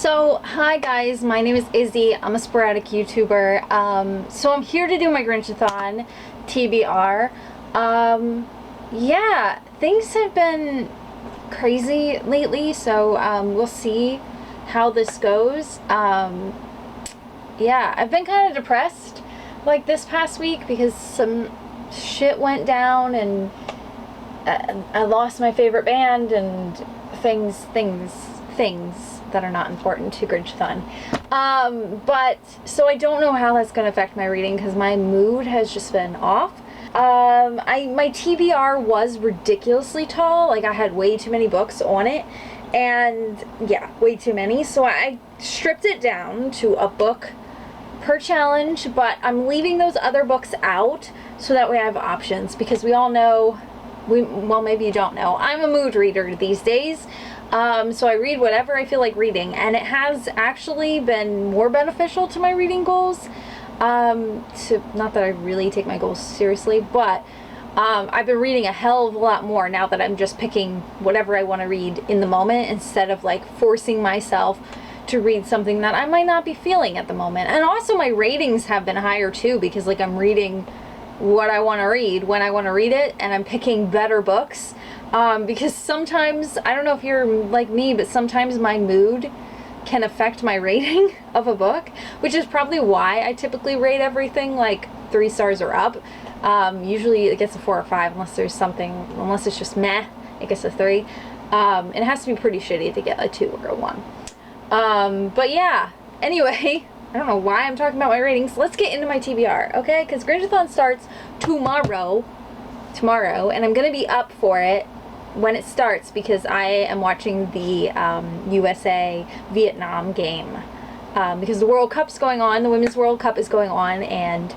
So, hi guys, my name is Izzy. I'm a sporadic YouTuber. So I'm here to do my Grinchathon TBR. Yeah, things have been crazy lately, so we'll see how this goes. Yeah, I've been kind of depressed like this past week because some shit went down and I lost my favorite band and things that are not important to Grinchathon. But so I don't know how that's going to affect my reading because my mood has just been off. My TBR was ridiculously tall. Like, I had way too many books on it, and yeah, way too many. So I stripped it down to a book per challenge, but I'm leaving those other books out so that way I have options, because we all know, well, maybe you don't know, I'm a mood reader these days. So I read whatever I feel like reading, and it has actually been more beneficial to my reading goals. Not that I really take my goals seriously, but I've been reading a hell of a lot more now that I'm just picking whatever I want to read in the moment, instead of like forcing myself to read something that I might not be feeling at the moment. And also my ratings have been higher too, because like I'm reading what I want to read when I want to read it, and I'm picking better books. Because sometimes, I don't know if you're like me, but sometimes my mood can affect my rating of a book, which is probably why I typically rate everything like 3 stars or up. Usually it gets a 4 or 5 unless it's just meh, it gets a 3. And it has to be pretty shitty to get a 2 or a 1. But yeah, anyway, I don't know why I'm talking about my ratings. Let's get into my TBR, okay? Because Grinchathon starts tomorrow, and I'm gonna be up for it when it starts, because I am watching the USA Vietnam game, because the World Cup's going on, the Women's World Cup is going on, and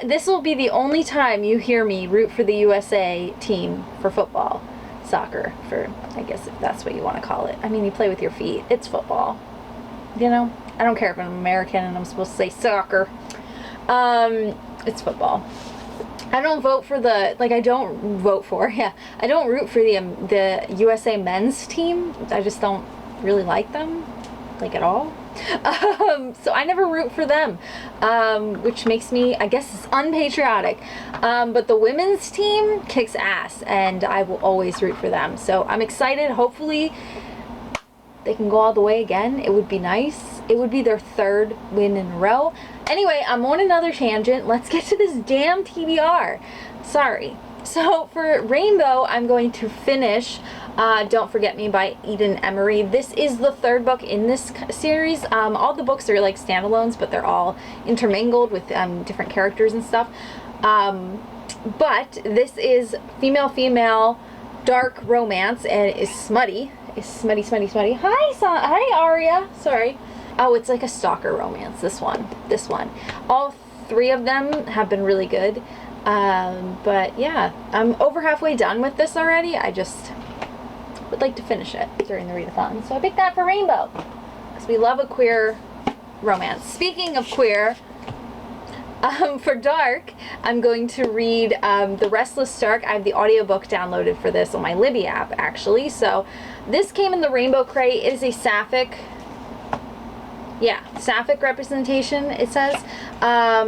this will be the only time you hear me root for the USA team for football, soccer, for, I guess if that's what you want to call it. I mean, you play with your feet, it's football, you know? I don't care if I'm American and I'm supposed to say soccer. It's football. I don't vote for I don't root for the USA men's team. I just don't really like them, like, at all. So I never root for them, which makes me, I guess, it's unpatriotic. But the women's team kicks ass, and I will always root for them. So I'm excited. Hopefully they can go all the way again. It would be nice. It would be their 3rd win in a row. Anyway, I'm on another tangent. Let's get to this damn TBR. Sorry. So for Rainbow, I'm going to finish Don't Forget Me by Eden Emery. This is the 3rd book in this series. All the books are like standalones, but they're all intermingled with different characters and stuff. But this is female dark romance, and it is smutty. It's smutty. Hi, Aria. Sorry. Oh, it's like a stalker romance, this one. All 3 of them have been really good. But yeah, I'm over halfway done with this already. I just would like to finish it during the readathon. So I picked that for Rainbow, because we love a queer romance. Speaking of queer, for Dark, I'm going to read The Restless Dark. I have the audiobook downloaded for this on my Libby app, actually. So this came in the Rainbow Crate. It is a sapphic representation, it says.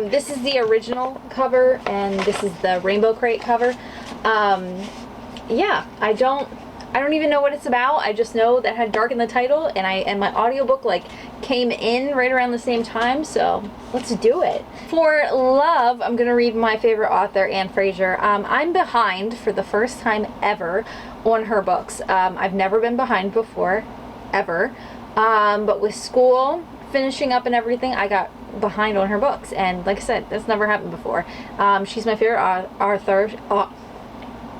This is the original cover, and this is the Rainbow Crate cover. Yeah, I don't even know what it's about. I just know that it had Dark in the title, and my audiobook like came in right around the same time, so let's do it. For Love, I'm gonna read my favorite author, Anne Fraser. I'm behind for the first time ever on her books. I've never been behind before, ever. But with school finishing up and everything, I got behind on her books, and like I said, that's never happened before. She's my favorite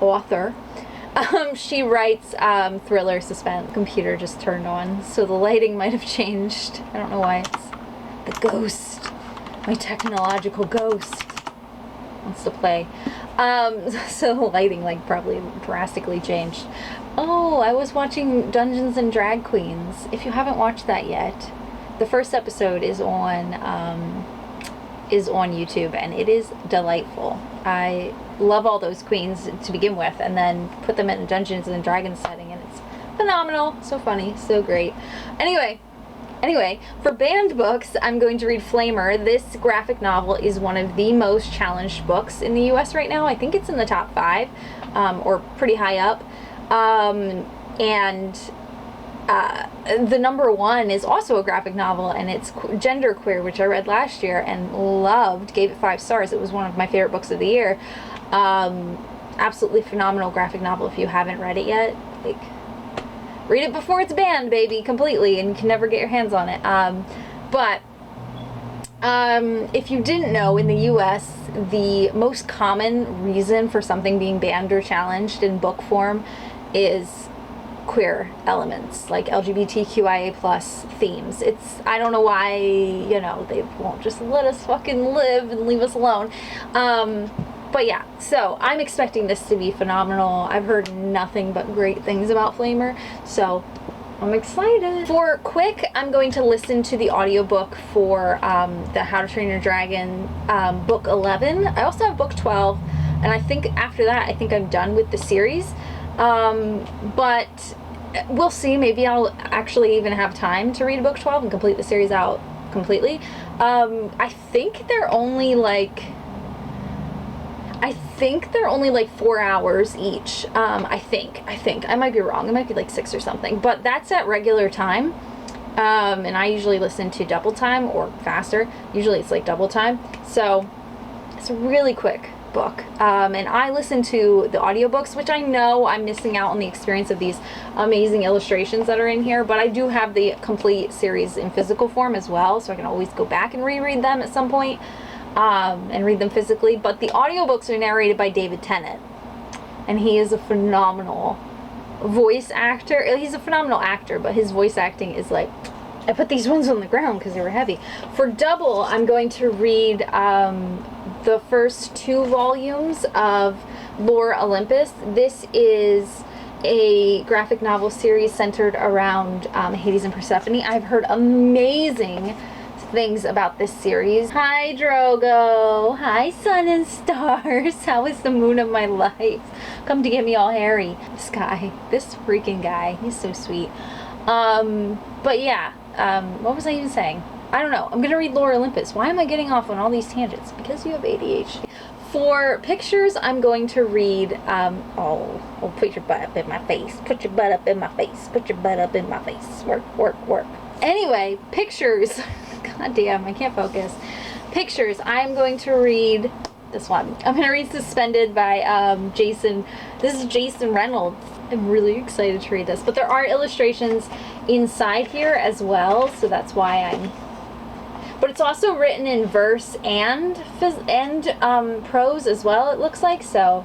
author. She writes thriller, suspense. Computer just turned on, so the lighting might have changed. I don't know why. It's the ghost, my technological ghost, wants to play. So the lighting like probably drastically changed. Oh, I was watching Dungeons and Drag Queens. If you haven't watched that yet, the first episode is on YouTube, and it is delightful. I love all those queens to begin with, and then put them in a Dungeons and Dragons setting, and it's phenomenal, so funny, so great. Anyway, for banned books, I'm going to read Flamer. This graphic novel is one of the most challenged books in the US right now. I think it's in the top 5, or pretty high up. The number 1 is also a graphic novel, and it's genderqueer, which I read last year and loved, gave it 5 stars. It was one of my favorite books of the year. Absolutely phenomenal graphic novel. If you haven't read it yet, like, read it before it's banned, baby, completely, and you can never get your hands on it. If you didn't know, in the US, the most common reason for something being banned or challenged in book form is queer elements, like LGBTQIA+ themes. I don't know why, you know, they won't just let us fucking live and leave us alone. But yeah, so I'm expecting this to be phenomenal. I've heard nothing but great things about Flamer, so I'm excited. For quick, I'm going to listen to the audiobook for the How to Train Your Dragon book 11. I also have book 12, and I think after that, I think I'm done with the series. But we'll see. Maybe I'll actually even have time to read book 12 and complete the series out completely. I think they're only like 4 hours each. I think. I might be wrong. It might be like 6 or something. But that's at regular time. And I usually listen to double time or faster. Usually it's like double time. So it's a really quick book. And I listen to the audiobooks, which I know I'm missing out on the experience of these amazing illustrations that are in here, but I do have the complete series in physical form as well, so I can always go back and reread them at some point, and read them physically. But the audiobooks are narrated by David Tennant, and he is a phenomenal voice actor. He's a phenomenal actor, but his voice acting is like, I put these ones on the ground because they were heavy. For double, I'm going to read the first 2 volumes of Lore Olympus. This is a graphic novel series centered around Hades and Persephone. I've heard amazing things about this series. Hi, Drogo. Hi, sun and stars. How is the moon of my life? Come to get me all hairy. This guy, this freaking guy, he's so sweet. But yeah, what was I even saying? I don't know. I'm gonna read Lore Olympus. Why am I getting off on all these tangents? Because you have ADHD. For pictures, I'm going to read, oh, put your butt up in my face. Put your butt up in my face. Put your butt up in my face. Work, work, work. Anyway, pictures. God damn, I can't focus. Pictures, I'm going to read this one. I'm going to read Suspended by Jason. This is Jason Reynolds. I'm really excited to read this. But there are illustrations inside here as well, so that's why I'm... But it's also written in verse and prose as well, it looks like, so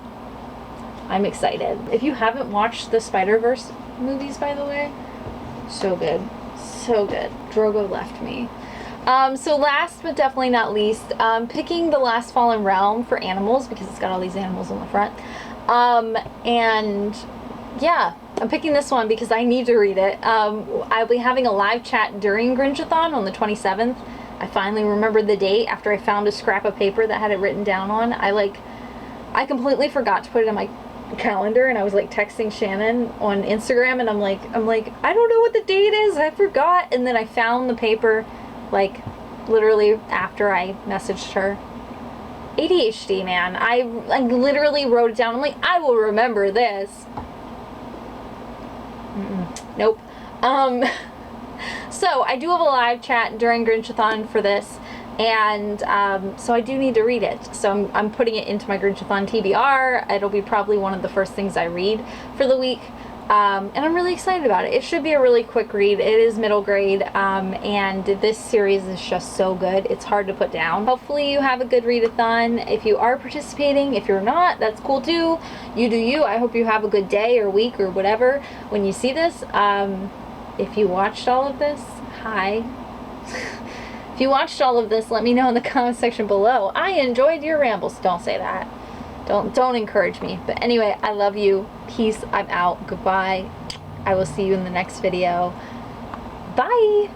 I'm excited. If you haven't watched the Spider-Verse movies, by the way, so good. So good. Drogo left me. So last but definitely not least, picking The Last Fallen Realm for animals, because it's got all these animals on the front. And yeah, I'm picking this one because I need to read it. I'll be having a live chat during Grinchathon on the 27th. I finally remembered the date after I found a scrap of paper that had it written down on. I completely forgot to put it in my calendar, and I was like texting Shannon on Instagram, and I'm like, I don't know what the date is, I forgot. And then I found the paper like literally after I messaged her. ADHD, man. I literally wrote it down. I'm like, I will remember this. Nope. So I do have a live chat during Grinchathon for this, and so I do need to read it. So I'm putting it into my Grinchathon TBR. It'll be probably one of the first things I read for the week, and I'm really excited about it. It should be a really quick read. It is middle grade, and this series is just so good. It's hard to put down. Hopefully you have a good readathon. If you are participating, if you're not, that's cool too. You do you. I hope you have a good day or week or whatever when you see this. If you watched all of this, hi. If you watched all of this, let me know in the comment section below. I enjoyed your rambles. Don't say that. Don't encourage me. But anyway, I love you. Peace. I'm out. Goodbye. I will see you in the next video. Bye.